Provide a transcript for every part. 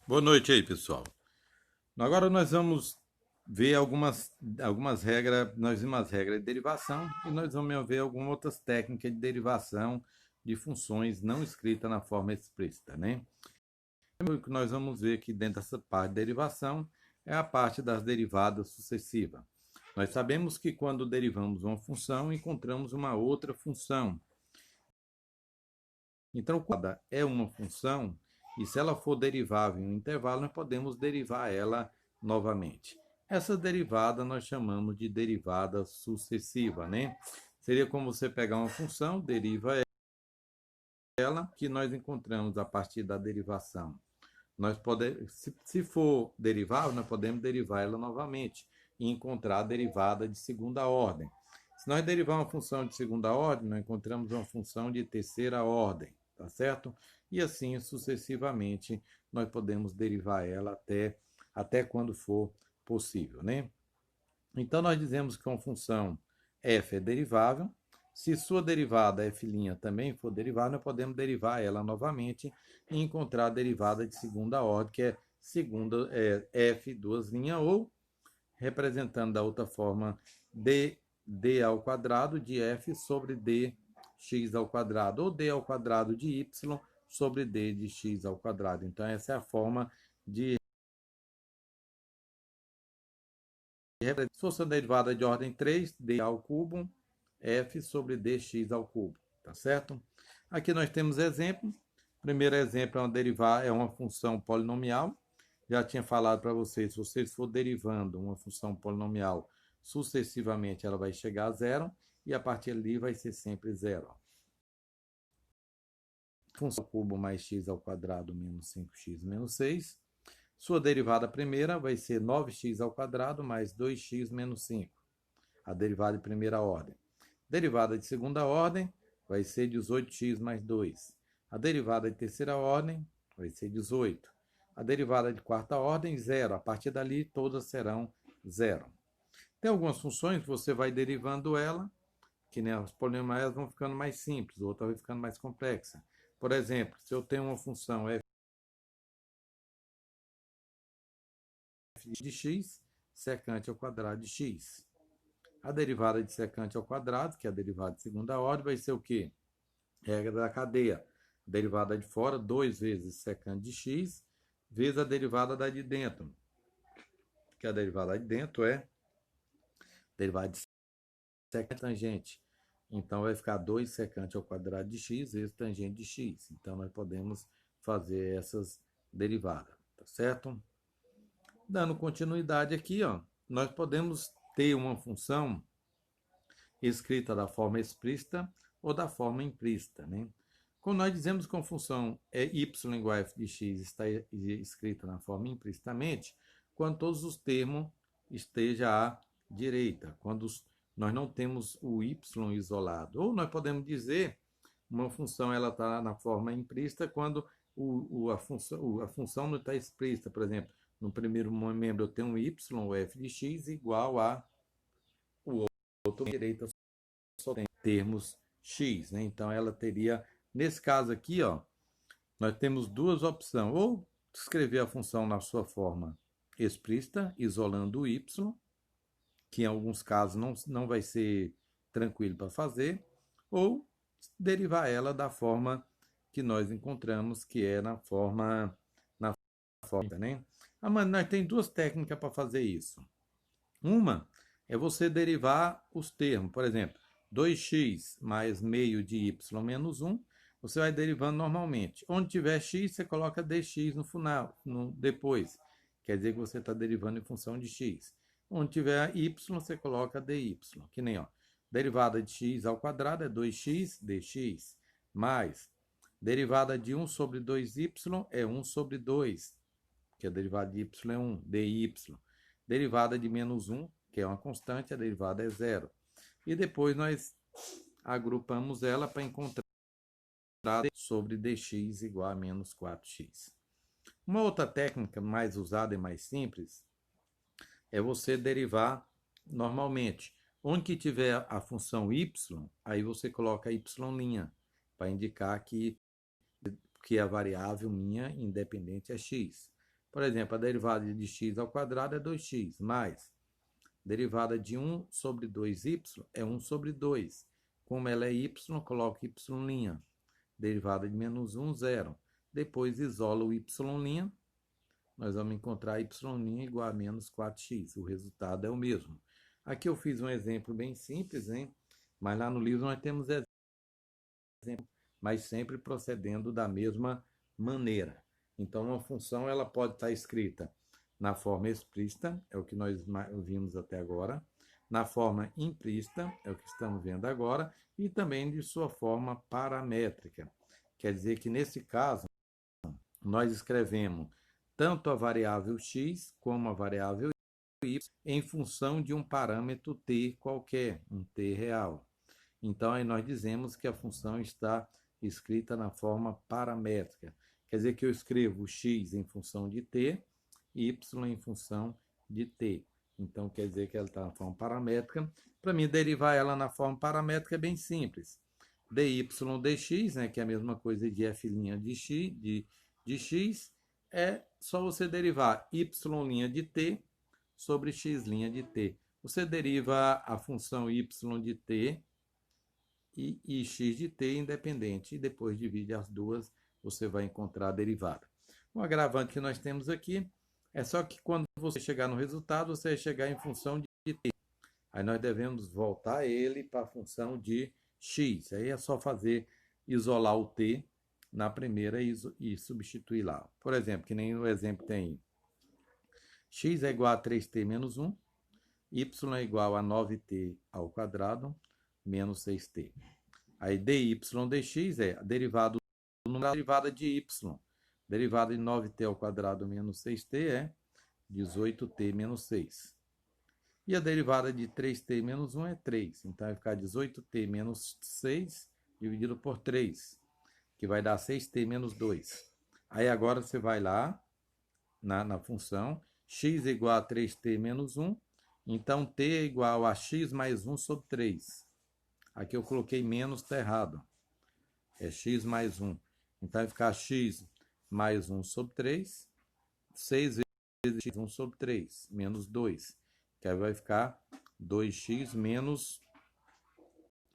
Boa noite aí, pessoal. Agora nós vamos ver algumas regras, nós vimos as regras de derivação e nós vamos ver algumas outras técnicas de derivação de funções não escritas na forma explícita, né? O que nós vamos ver aqui dentro dessa parte de derivação é a parte das derivadas sucessivas. Nós sabemos que quando derivamos uma função, encontramos uma outra função. Então, quando é uma função, e se ela for derivável em um intervalo, nós podemos derivar ela novamente. Essa derivada nós chamamos de derivada sucessiva, né? Seria como você pegar uma função, deriva ela, que nós encontramos a partir da derivação. Nós podemos, se for derivável, nós podemos derivar ela novamente e encontrar a derivada de segunda ordem. Se nós derivar uma função de segunda ordem, nós encontramos uma função de terceira ordem, tá certo? E assim sucessivamente nós podemos derivar ela até quando for possível, né? Então nós dizemos que uma função f é derivável. Se sua derivada f' também for derivada, nós podemos derivar ela novamente e encontrar a derivada de segunda ordem, que é segunda f duas linhas, ou representando da outra forma d ao quadrado de f sobre dx ao quadrado, ou d ao quadrado de y sobre d de x ao quadrado. Então essa é a forma de se fosse uma derivada de ordem 3, d ao cubo, f sobre dx ao cubo, tá certo? Aqui nós temos exemplo. Primeiro exemplo é uma função polinomial. Já tinha falado para vocês, se vocês for derivando uma função polinomial sucessivamente, ela vai chegar a zero, e a partir ali vai ser sempre zero. Função ao cubo mais x ao quadrado menos 5x menos 6. Sua derivada primeira vai ser 9x ao quadrado mais 2x menos 5, a derivada de primeira ordem. Derivada de segunda ordem vai ser 18x mais 2. A derivada de terceira ordem vai ser 18. A derivada de quarta ordem, zero. A partir dali, todas serão zero. Tem algumas funções que você vai derivando ela, que nem as polinomiais vão ficando mais simples, outra vai ficando mais complexa. Por exemplo, se eu tenho uma função f de x, secante ao quadrado de x. A derivada de secante ao quadrado, que é a derivada de segunda ordem, vai ser o quê? Regra da cadeia. Derivada de fora, 2 vezes secante de x, vezes a derivada da de dentro. Que a derivada de dentro é derivada de secante tangente. Então, vai ficar 2 secante ao quadrado de x vezes tangente de x. Então, nós podemos fazer essas derivadas, tá certo? Dando continuidade aqui, ó, nós podemos ter uma função escrita da forma explícita ou da forma implícita, né? Quando nós dizemos que uma função é y igual a f de x está escrita na forma implicitamente, quando todos os termos estejam à direita, quando nós não temos o y isolado. Ou nós podemos dizer uma função ela está na forma implícita quando a função não está explícita. Por exemplo, no primeiro membro eu tenho um y, o f de x, igual a o outro direita só tem termos x, né? Então ela teria, nesse caso aqui, ó, nós temos duas opções: ou escrever a função na sua forma explícita, isolando o y, que em alguns casos não vai ser tranquilo para fazer, ou derivar ela da forma que nós encontramos, que é na forma, né? Mas nós tem duas técnicas para fazer isso. Uma é você derivar os termos, por exemplo, 2x mais meio de y menos 1, você vai derivando normalmente. Onde tiver x, você coloca dx no final, depois. Quer dizer que você está derivando em função de x. Onde tiver y, você coloca dy. Que nem, ó, derivada de x ao quadrado é 2x dx, mais derivada de 1 sobre 2y é 1 sobre 2, que a derivada de y é 1, dy. Derivada de menos 1, que é uma constante, a derivada é zero. E depois nós agrupamos ela para encontrar sobre dx igual a menos 4x. Uma outra técnica mais usada e mais simples é você derivar normalmente. Onde que tiver a função y, aí você coloca y' para indicar que a variável minha independente é x. Por exemplo, a derivada de x ao quadrado é 2x, mais derivada de 1 sobre 2y é 1 sobre 2. Como ela é y, coloco y'. Derivada de menos 1, 0. Depois isolo o y', nós vamos encontrar y' igual a menos 4x. O resultado é o mesmo. Aqui eu fiz um exemplo bem simples, hein? Mas lá no livro nós temos exemplo, mas sempre procedendo da mesma maneira. Então, uma função ela pode estar escrita na forma explícita, é o que nós vimos até agora, na forma implícita, é o que estamos vendo agora, e também de sua forma paramétrica. Quer dizer que, nesse caso, nós escrevemos tanto a variável x como a variável y em função de um parâmetro t qualquer, um t real. Então, aí nós dizemos que a função está escrita na forma paramétrica. Quer dizer que eu escrevo x em função de t e y em função de t. Então, quer dizer que ela está na forma paramétrica. Para mim, derivar ela na forma paramétrica é bem simples. dy dx, né, que é a mesma coisa de f' de x, é só você derivar y' de t sobre x' de t. Você deriva a função y de t e x de t independente, e depois divide as duas, você vai encontrar a derivada. O agravante que nós temos aqui é só que quando você chegar no resultado, você vai chegar em função de t. Aí nós devemos voltar ele para a função de x. Aí é só isolar o t na primeira e substituir lá. Por exemplo, que nem o exemplo tem x é igual a 3t menos 1, y é igual a 9t ao quadrado menos 6t. Aí dy dx é a derivada do número, a derivada de y. Derivada de 9t ao quadrado menos 6t é 18t menos 6. E a derivada de 3t menos 1 é 3. Então, vai ficar 18t menos 6 dividido por 3, que vai dar 6t menos 2. Aí, agora, você vai lá na função x igual a 3t menos 1. Então, t é igual a x mais 1 sobre 3. Aqui eu coloquei menos, está errado. É x mais 1. Então, vai ficar x mais 1 sobre 3. 6 vezes x 1 sobre 3, menos 2. Que aí vai ficar 2x menos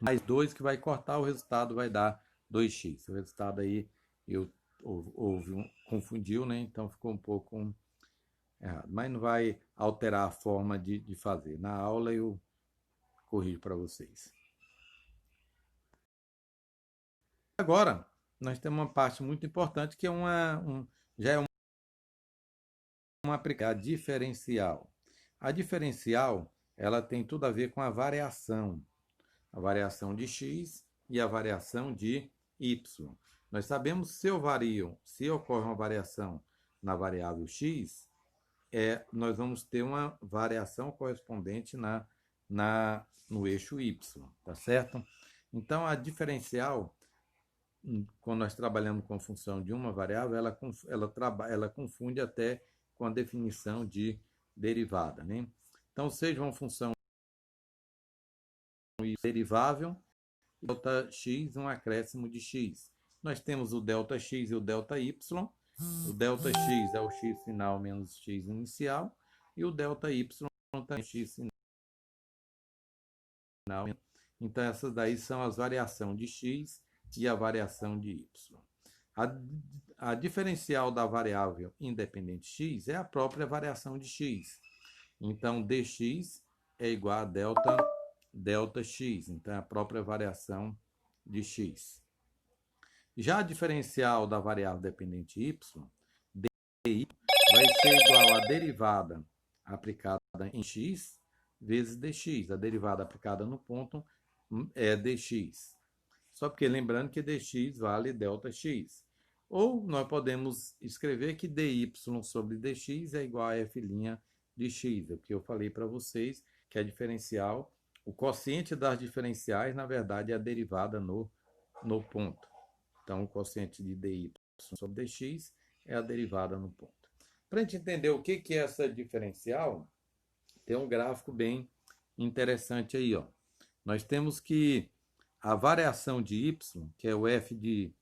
mais 2, que vai cortar, o resultado vai dar 2x. O resultado aí confundiu, né? Então ficou um pouco errado. Mas não vai alterar a forma de fazer. Na aula eu corrijo para vocês. Agora, nós temos uma parte muito importante que é já é uma aplicada diferencial. A diferencial, ela tem tudo a ver com a variação de x e a variação de y. Nós sabemos se ocorre uma variação na variável x, nós vamos ter uma variação correspondente no eixo y, tá certo? Então, a diferencial, quando nós trabalhamos com a função de uma variável, ela confunde até com a definição de derivada, né? Então, seja uma função derivável, delta x, um acréscimo de x. Nós temos o delta x e o delta y. O delta x é o x final menos x inicial, e o delta y também é x final. Então, essas daí são as variações de x e a variação de y. A diferencial da variável independente x é a própria variação de x. Então, dx é igual a delta x. Então, é a própria variação de x. Já a diferencial da variável dependente y, dy, vai ser igual à derivada aplicada em x vezes dx. A derivada aplicada no ponto é dx. Só porque lembrando que dx vale delta x. Ou nós podemos escrever que dy sobre dx é igual a f' de x. É o que eu falei para vocês, que a diferencial, o quociente das diferenciais, na verdade, é a derivada no ponto. Então, o quociente de dy sobre dx é a derivada no ponto. Para a gente entender o que é essa diferencial, tem um gráfico bem interessante aí, ó. Nós temos que a variação de y, que é o f de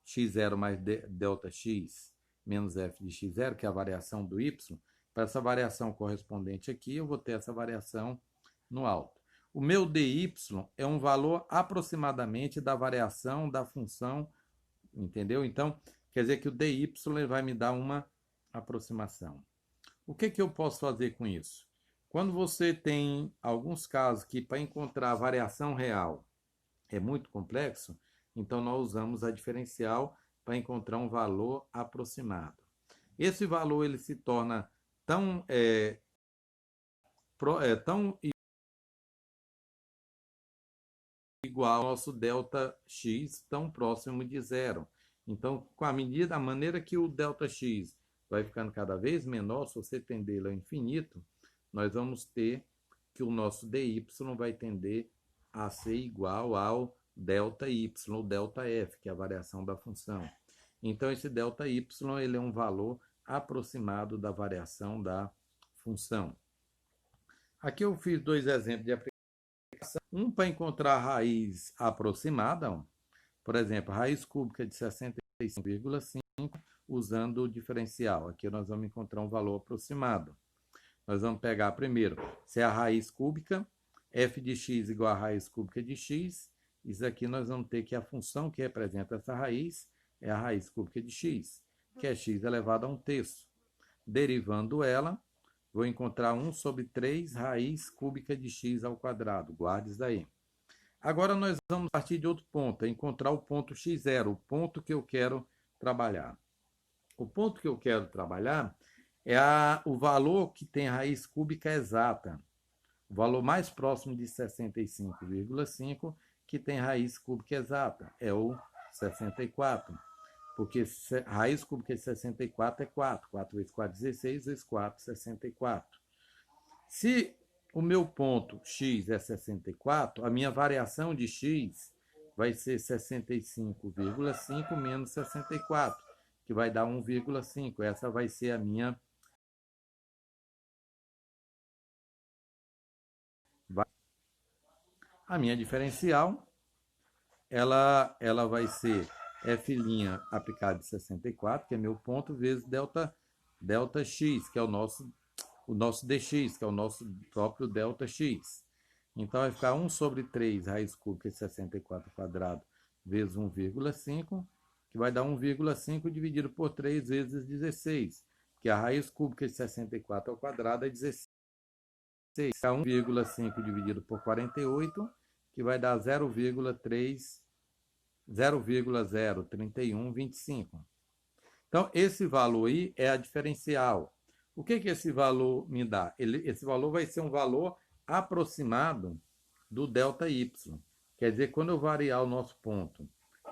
x0 mais delta x, menos f de x0, que é a variação do y, para essa variação correspondente aqui, eu vou ter essa variação no alto. O meu dy é um valor aproximadamente da variação da função, entendeu? Então, quer dizer que o dy vai me dar uma aproximação. O que eu posso fazer com isso? Quando você tem alguns casos que para encontrar a variação real é muito complexo, então nós usamos a diferencial para encontrar um valor aproximado. Esse valor ele se torna tão igual ao nosso ΔX, tão próximo de zero. Então, com a maneira que o ΔX vai ficando cada vez menor, se você tender ao infinito, nós vamos ter que o nosso dy vai tender a ser igual ao ΔY, ou ΔF, que é a variação da função. Então, esse ΔY ele é um valor aproximado da variação da função. Aqui eu fiz dois exemplos de aplicação. Um para encontrar a raiz aproximada, por exemplo, raiz cúbica de 65,5 usando o diferencial. Aqui nós vamos encontrar um valor aproximado. Nós vamos pegar primeiro, se é a raiz cúbica, f de x igual a raiz cúbica de x. Isso aqui nós vamos ter que a função que representa essa raiz é a raiz cúbica de x, que é x elevado a 1/3. Derivando ela, vou encontrar 1 sobre 3 raiz cúbica de x ao quadrado. Guarde isso daí. Agora nós vamos partir de outro ponto, encontrar o ponto x0, o ponto que eu quero trabalhar. O ponto que eu quero trabalhar é o valor que tem raiz cúbica exata. O valor mais próximo de 65,5 que tem raiz cúbica exata é o 64. Porque raiz cúbica de 64 é 4. 4 vezes 4, 16, vezes 4, 64. Se o meu ponto x é 64, a minha variação de x vai ser 65,5 menos 64, que vai dar 1,5. Essa vai ser a minha diferencial. Ela vai ser f' aplicado de 64, que é meu ponto, vezes ΔX, que é o nosso dx, que é o nosso próprio ΔX. Então, vai ficar 1 sobre 3 raiz cúbica de 64 ao quadrado vezes 1,5, que vai dar 1,5 dividido por 3 vezes 16, que a raiz cúbica de 64 ao quadrado é 16. 1,5 dividido por 48, que vai dar 0,03125. Então, esse valor aí é a diferencial. O que esse valor me dá? Esse valor vai ser um valor aproximado do ΔY. Quer dizer, quando eu variar o nosso ponto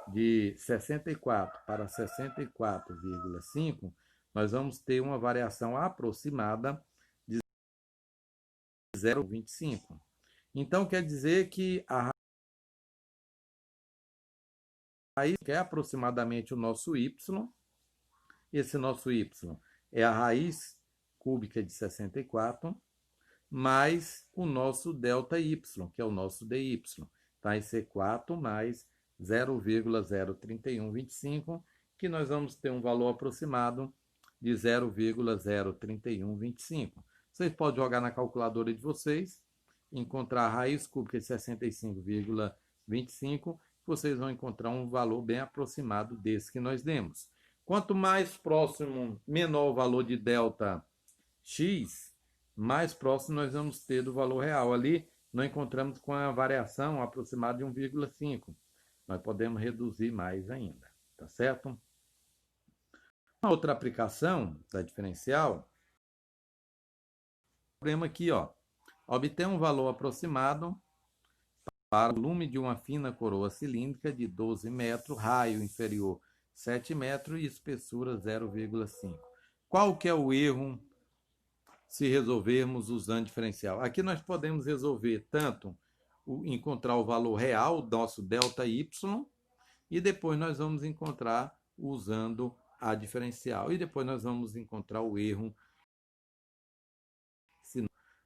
de 64 para 64,5, nós vamos ter uma variação aproximada de 0,25. Então, quer dizer que a raiz que é aproximadamente o nosso y, esse nosso y é a raiz cúbica de 64, mais o nosso ΔY, que é o nosso dy. Então, vai ser 4 mais 0,03125, que nós vamos ter um valor aproximado de 0,03125. Vocês podem jogar na calculadora de vocês, encontrar a raiz cúbica de 65,25, vocês vão encontrar um valor bem aproximado desse que nós demos. Quanto mais próximo, menor o valor de ΔX, mais próximo nós vamos ter do valor real. Ali, nós encontramos com a variação aproximada de 1,5. Nós podemos reduzir mais ainda, tá certo? Uma outra aplicação da diferencial, problema aqui, ó, obter um valor aproximado para o volume de uma fina coroa cilíndrica de 12 metros, raio inferior 7 metros e espessura 0,5. Qual que é o erro se resolvermos usando diferencial? Aqui nós podemos resolver tanto encontrar o valor real, nosso ΔY, e depois nós vamos encontrar usando a diferencial. E depois nós vamos encontrar o erro.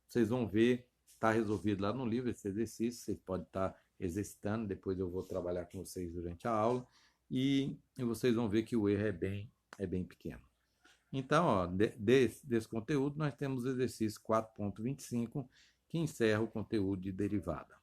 Vocês vão ver, está resolvido lá no livro esse exercício, vocês podem estar exercitando, depois eu vou trabalhar com vocês durante a aula, e vocês vão ver que o erro é bem pequeno. Então, ó, desse conteúdo, nós temos o exercício 4.25, que encerra o conteúdo de derivada.